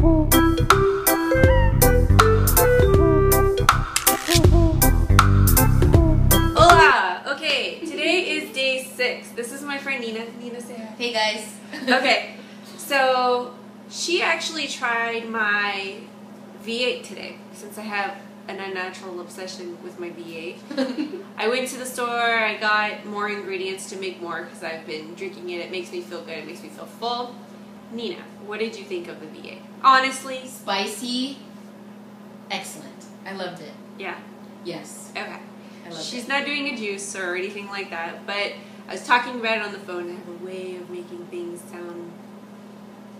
Hola! Okay, today is day 6. This is my friend Nina. Nina, say hi. Hey guys. Okay, so she actually tried my V8 today, since I have an unnatural obsession with my V8. I went to the store, I got more ingredients to make more because I've been drinking it. It makes me feel good, it makes me feel full. Nina, what did you think of the V8? Honestly? Spicy. Excellent. I loved it. Yeah? Yes. Okay. I loved She's it. not doing a juice or anything like that, but I was talking about it on the phone. I have a way of making things sound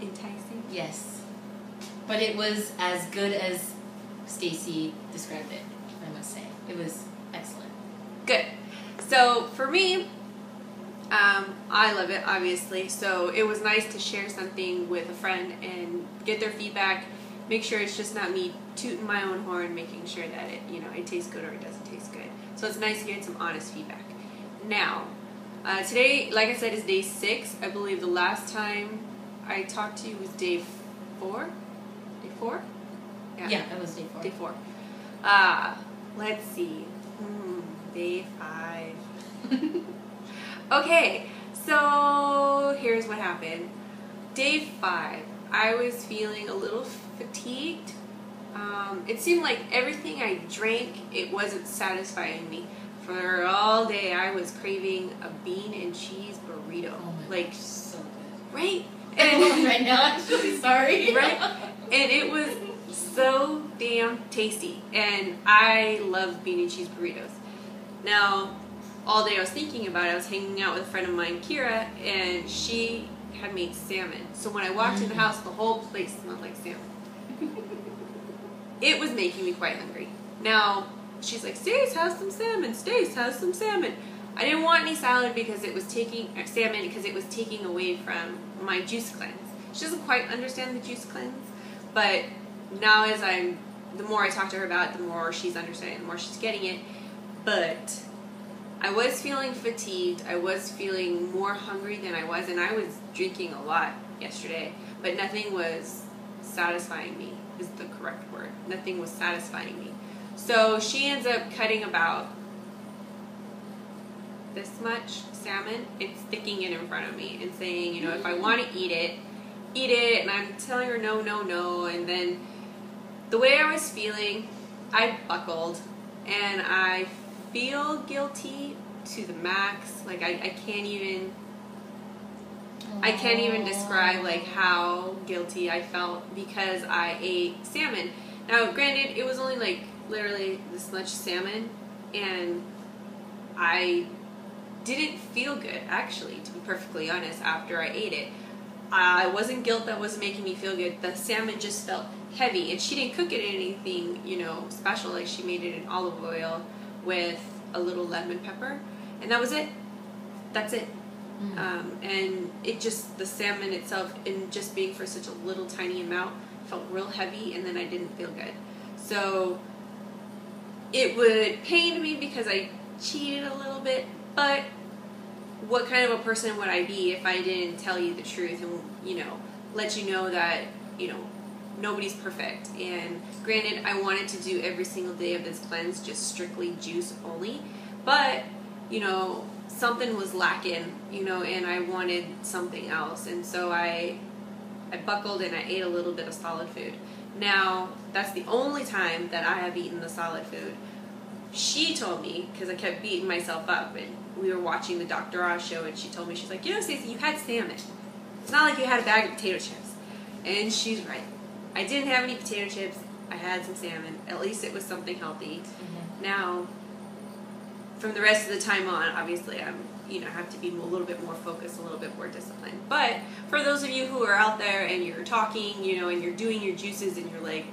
enticing. Yes. But it was as good as Stacy described it, I must say. It was excellent. Good. So for me, I love it, obviously. So it was nice to share something with a friend and get their feedback. Make sure it's just not me tooting my own horn, making sure that it tastes good or it doesn't taste good. So it's nice to get some honest feedback. Now, today, like I said, is day 6. I believe the last time I talked to you was day 4. Day 4? Yeah, that was day 4. Day 4. Let's see. Day 5. Okay, so here's what happened. Day 5, I was feeling a little fatigued. It seemed like everything I drank, it wasn't satisfying me. For all day, I was craving a bean and cheese burrito. Oh my gosh, so good. Right? And right now, actually, sorry. Right? And it was so damn tasty. And I love bean and cheese burritos. Now, all day I was thinking about it. I was hanging out with a friend of mine, Kira, and she had made salmon. So when I walked in the house, the whole place smelled like salmon. It was making me quite hungry. Now, she's like, Stace, have some salmon. Stace, have some salmon. I didn't want any salad because it was taking away from my juice cleanse. She doesn't quite understand the juice cleanse, but now the more I talk to her about it, the more she's understanding, the more she's getting it. But I was feeling fatigued. I was feeling more hungry than I was, and I was drinking a lot yesterday, but nothing was satisfying me, is the correct word. Nothing was satisfying me. So she ends up cutting about this much salmon and sticking it in front of me and saying, if I want to eat it, and I'm telling her no, no, no, and then the way I was feeling, I buckled, and I feel guilty to the max. Like I can't even describe like how guilty I felt because I ate salmon. Now, granted, it was only like literally this much salmon, and I didn't feel good, actually, to be perfectly honest, after I ate it. It wasn't guilt that was making me feel good. The salmon just felt heavy, and she didn't cook it in anything, special. Like, she made it in olive oil with a little lemon pepper, and that was it. That's it. And the salmon itself, and just being for such a little tiny amount, felt real heavy, and then I didn't feel good. So it would pain me because I cheated a little bit, but what kind of a person would I be if I didn't tell you the truth and, let you know that, nobody's perfect. And granted, I wanted to do every single day of this cleanse just strictly juice only, but, something was lacking, and I wanted something else. And so I buckled and I ate a little bit of solid food. Now, that's the only time that I have eaten the solid food. She told me, because I kept beating myself up, and we were watching the Dr. Oz show, and she told me, she's like, Stacey, you had salmon. It's not like you had a bag of potato chips. And she's right. I didn't have any potato chips. I had some salmon. At least it was something healthy. Mm-hmm. Now, from the rest of the time on, obviously, I have to be a little bit more focused, a little bit more disciplined. But for those of you who are out there and you're talking, and you're doing your juices, and you're like,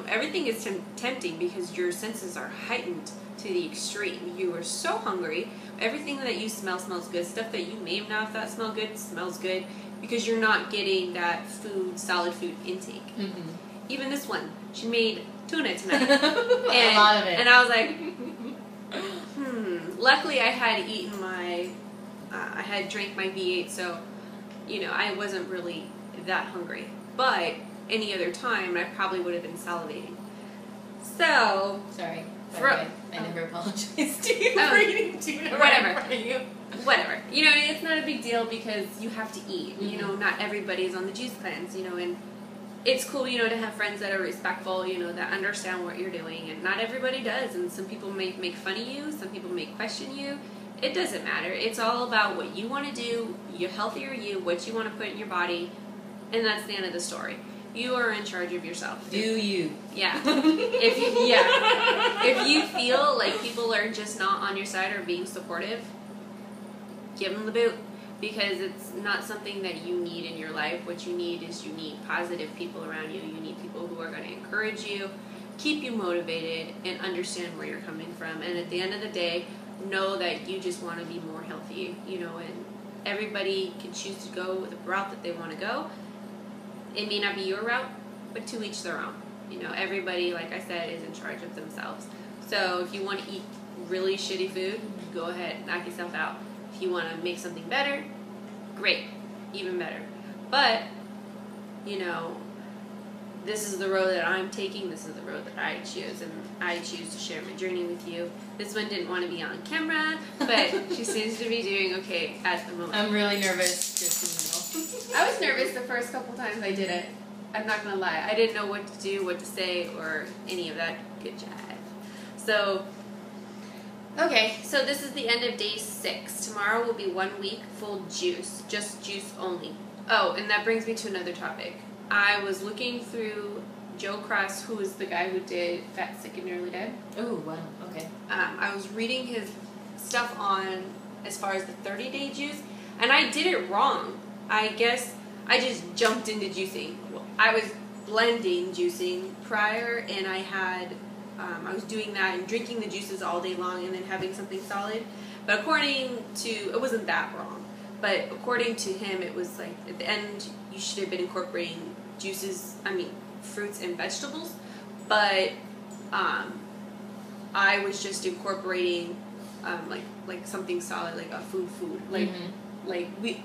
everything is tempting because your senses are heightened to the extreme. You are so hungry. Everything that you smell smells good. Stuff that you may have not thought smelled good smells good because you're not getting that solid food intake. Mm-hmm. Even this one, she made tuna tonight. And, a lot of it. And I was like, Luckily, I had eaten I had drank my V8, so, I wasn't really that hungry. But any other time, I probably would have been salivating. So Sorry. For- I never apologized to you Oh. for eating tuna right Whatever. in front of you. whatever. You know, it's not a big deal because you have to eat. Mm-hmm. You know, not everybody is on the juice cleanse, you know, and it's cool, you know, to have friends that are respectful, you know, that understand what you're doing, and not everybody does, and some people may make fun of you, some people may question you. It doesn't matter. It's all about what you want to do, your healthier you, what you want to put in your body, and that's the end of the story. You are in charge of yourself. Do you? Yeah. If you feel like people are just not on your side or being supportive, give them the boot, because it's not something that you need in your life. What you need is you need positive people around you. You need people who are going to encourage you, keep you motivated, and understand where you're coming from. And at the end of the day, know that you just want to be more healthy, you know, and everybody can choose to go the route that they want to go. It may not be your route, but to each their own. You know, everybody, like I said, is in charge of themselves. So if you want to eat really shitty food, go ahead, knock yourself out. If you want to make something better, great, even better. But, you know, this is the road that I'm taking, this is the road that I choose, and I choose to share my journey with you. This one didn't want to be on camera, but she seems to be doing okay at the moment. I'm really nervous, just I was nervous the first couple times I did it. I'm not going to lie. I didn't know what to do, what to say, or any of that good jive. So, okay, so this is the end of day 6. Tomorrow will be 1 week full juice, just juice only. Oh, and that brings me to another topic. I was looking through Joe Cross, who is the guy who did Fat, Sick, and Nearly Dead. Oh, wow, okay. I was reading his stuff on as far as the 30-day juice, and I did it wrong. I guess I just jumped into juicing. I was blending juicing prior, and I had I was doing that and drinking the juices all day long and then having something solid. But according to, it wasn't that wrong, but according to him, it was like at the end you should have been incorporating juices, fruits and vegetables, but I was just incorporating like something solid, like a food, like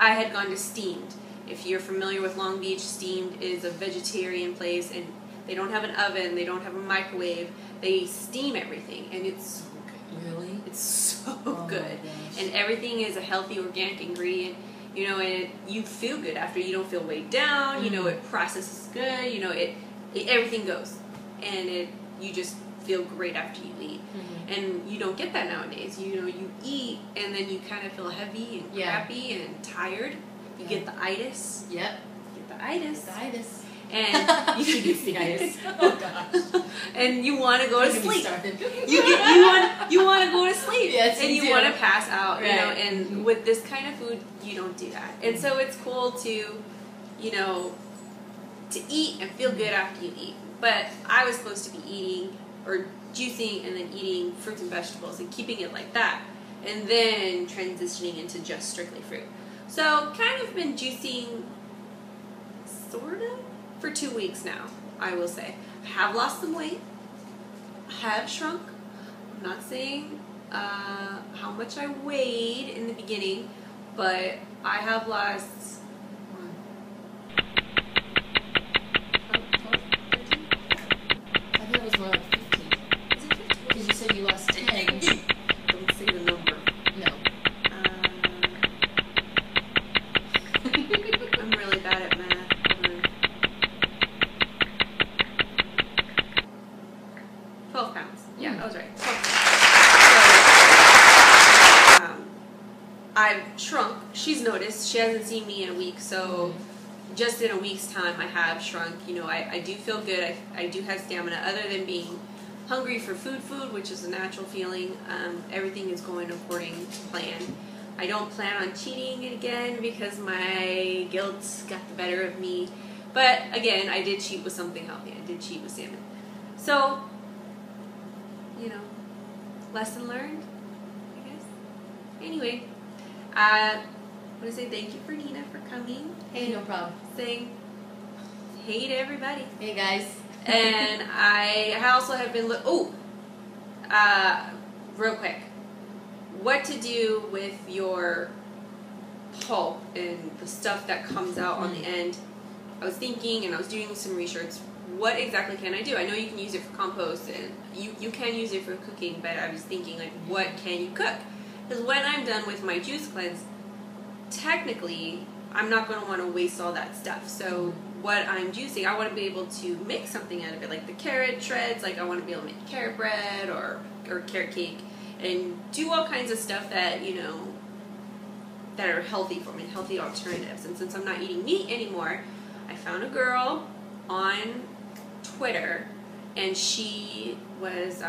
I had gone to steamed. If you're familiar with Long Beach, steamed is a vegetarian place, and they don't have an oven, they don't have a microwave, they steam everything, and it's Really? it's so Oh good, my gosh. and everything is a healthy organic ingredient. You know, and you feel good after. You don't feel weighed down. You know, it processes good. You know, it everything goes, and you just feel great after you eat. And you don't get that nowadays. You know, you eat and then you kind of feel heavy and crappy and tired. You get the itis. Yep. Get the itis. The itis. And She gets the itis. Oh gosh. And you want to go to Don't get me sleep. started. You want to go to sleep. Yes, and you you do. want to pass out. Right. You know, and with this kind of food, you don't do that. And so it's cool to, you know, to eat and feel good after you eat. But I was supposed to be eating or juicing and then eating fruits and vegetables and keeping it like that, and then transitioning into just strictly fruit. So kind of been juicing, sort of, for 2 weeks now, I will say. I have lost some weight. I have shrunk. I'm not saying how much I weighed in the beginning, but I have lost 12, 13? I thought it was more like 15. Is it 15? Because you said you lost 10. Don't say the number. No. I'm really bad at math. Hold on. 12 pounds. Yeah, that was right. 12 pounds. So, I've shrunk. She's noticed. She hasn't seen me in a week, so just in a week's time, I have shrunk. You know, I do feel good. I do have stamina. Other than being hungry for food, which is a natural feeling, everything is going according to plan. I don't plan on cheating again because my guilt got the better of me. But again, I did cheat with something healthy. I did cheat with salmon. So, you know, lesson learned, I guess. Anyway, I want to say thank you for Nina for coming Hey, no problem. saying hey to everybody. Hey, guys. And I also have been real quick, what to do with your pulp and the stuff that comes out on the end I was thinking and I was doing some research. What exactly can I do? I know you can use it for compost and you can use it for cooking, but I was thinking, like, what can you cook? Because when I'm done with my juice cleanse, technically, I'm not going to want to waste all that stuff. So what I'm juicing, I want to be able to make something out of it, like the carrot shreds. Like, I want to be able to make carrot bread or carrot cake and do all kinds of stuff that, you know, that are healthy for me, healthy alternatives. And since I'm not eating meat anymore, I found a girl on Twitter, and she was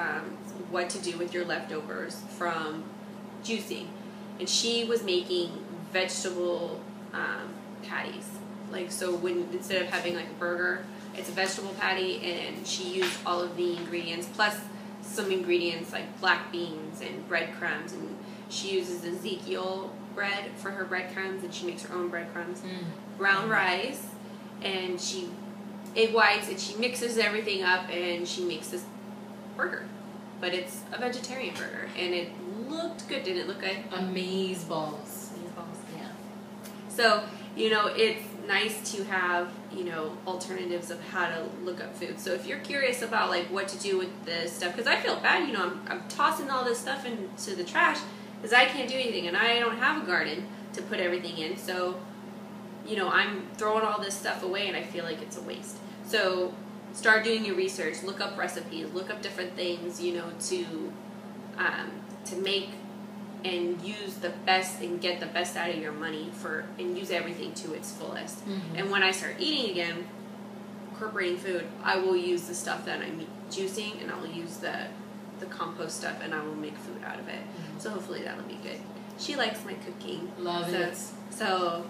what to do with your leftovers from juicing, and she was making vegetable patties. Like, so when instead of having like a burger, it's a vegetable patty, and she used all of the ingredients plus some ingredients like black beans and breadcrumbs, and she uses Ezekiel bread for her breadcrumbs, and she makes her own breadcrumbs, brown rice, and she egg whites, and she mixes everything up, and she makes this burger. But it's a vegetarian burger, and it looked good. Didn't it look good? Amaze balls. Yeah. So, you know, it's nice to have, you know, alternatives of how to look up food. So if you're curious about, like, what to do with this stuff, because I feel bad, you know, I'm tossing all this stuff into the trash because I can't do anything, and I don't have a garden to put everything in. So, you know, I'm throwing all this stuff away, and I feel like it's a waste. So start doing your research, look up recipes, look up different things, you know, to make and use the best and get the best out of your money and use everything to its fullest. And when I start eating again, incorporating food, I will use the stuff that I'm juicing, and I will use the compost stuff, and I will make food out of it. So hopefully that'll be good. She likes my cooking. Love it. So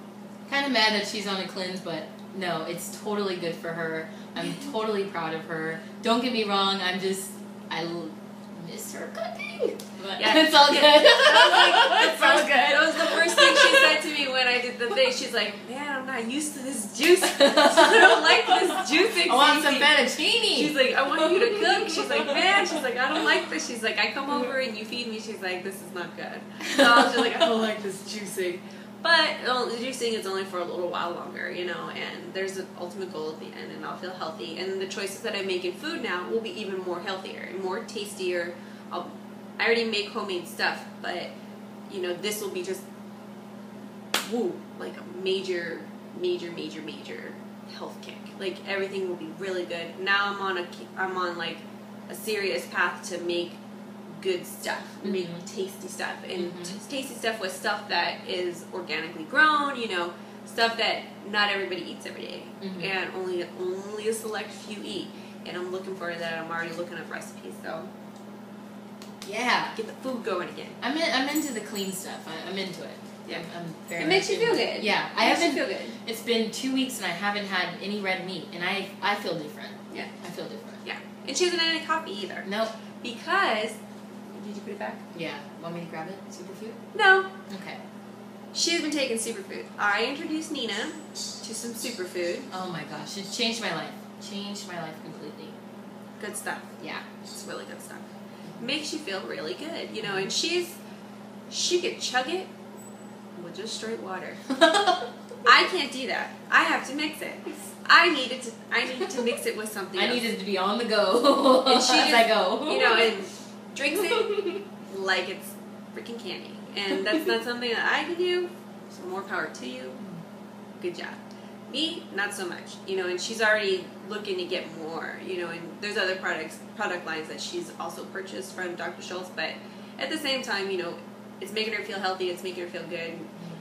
kind of mad that she's on a cleanse, but no, it's totally good for her. I'm totally proud of her. Don't get me wrong, I miss her cooking. But yeah, it's all good. It's all good. That was the first thing she said to me when I did the thing. She's like, man, I'm not used to this juice. I don't like this juicing. I want some fettuccine. She's like, I want you to cook. She's like, man, she's like, I don't like this. She's like, I come over and you feed me. She's like, this is not good. So I was just like, I don't like this juicing. But the juicing is only for a little while longer, you know, and there's an ultimate goal at the end, and I'll feel healthy. And the choices that I make in food now will be even more healthier and more tastier. I already make homemade stuff, but, you know, this will be just, like a major health kick. Like, everything will be really good. Now I'm on like a serious path to make good stuff, make tasty stuff, and tasty stuff with stuff that is organically grown, you know, stuff that not everybody eats every day, and only a select few eat. And I'm looking forward to that. I'm already looking up recipes, so yeah, get the food going again. I'm into the clean stuff. I'm into it. Yeah, I'm very. It makes you feel good. Yeah, I haven't feel good. It's been 2 weeks and I haven't had any red meat, and I feel different. Yeah, I feel different. Yeah, and she hasn't had any coffee either. Nope. Because did you put it back? Yeah. Want me to grab it? Superfood? No. Okay. She's been taking superfood. I introduced Nina to some superfood. Oh my gosh, it changed my life. Changed my life completely. Good stuff. Yeah. It's really good stuff. Makes you feel really good, you know, and she could chug it with just straight water. I can't do that. I have to mix it. I need to mix it with something else. I needed to be on the go and she as I go. You know, and drinks it like it's freaking candy. And that's not something that I can do. So more power to you. Good job. Me, not so much. You know, and she's already looking to get more, you know, and there's other product lines that she's also purchased from Dr. Schultz, but at the same time, you know, it's making her feel healthy, it's making her feel good.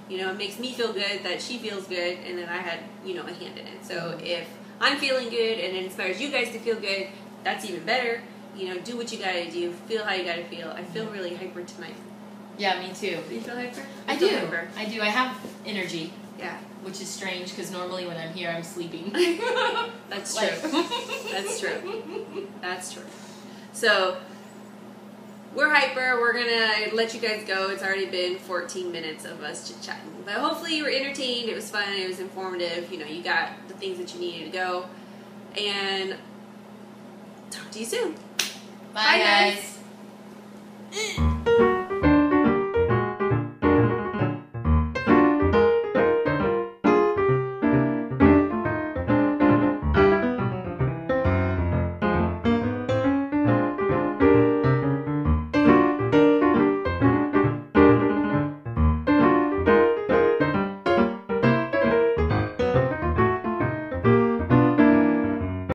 You know, it makes me feel good that she feels good, and then I had, you know, a hand in it. So if I'm feeling good and it inspires you guys to feel good, that's even better. You know, do what you gotta do, feel how you gotta feel. I feel really hyper tonight. Yeah, me too. Do you feel hyper? I do. I do. I have energy. Yeah. Which is strange because normally when I'm here, I'm sleeping. That's true. That's true. That's true. So, we're hyper. We're going to let you guys go. It's already been 14 minutes of us chit-chatting. But hopefully you were entertained. It was fun. It was informative. You know, you got the things that you needed to go. And talk to you soon. Bye guys.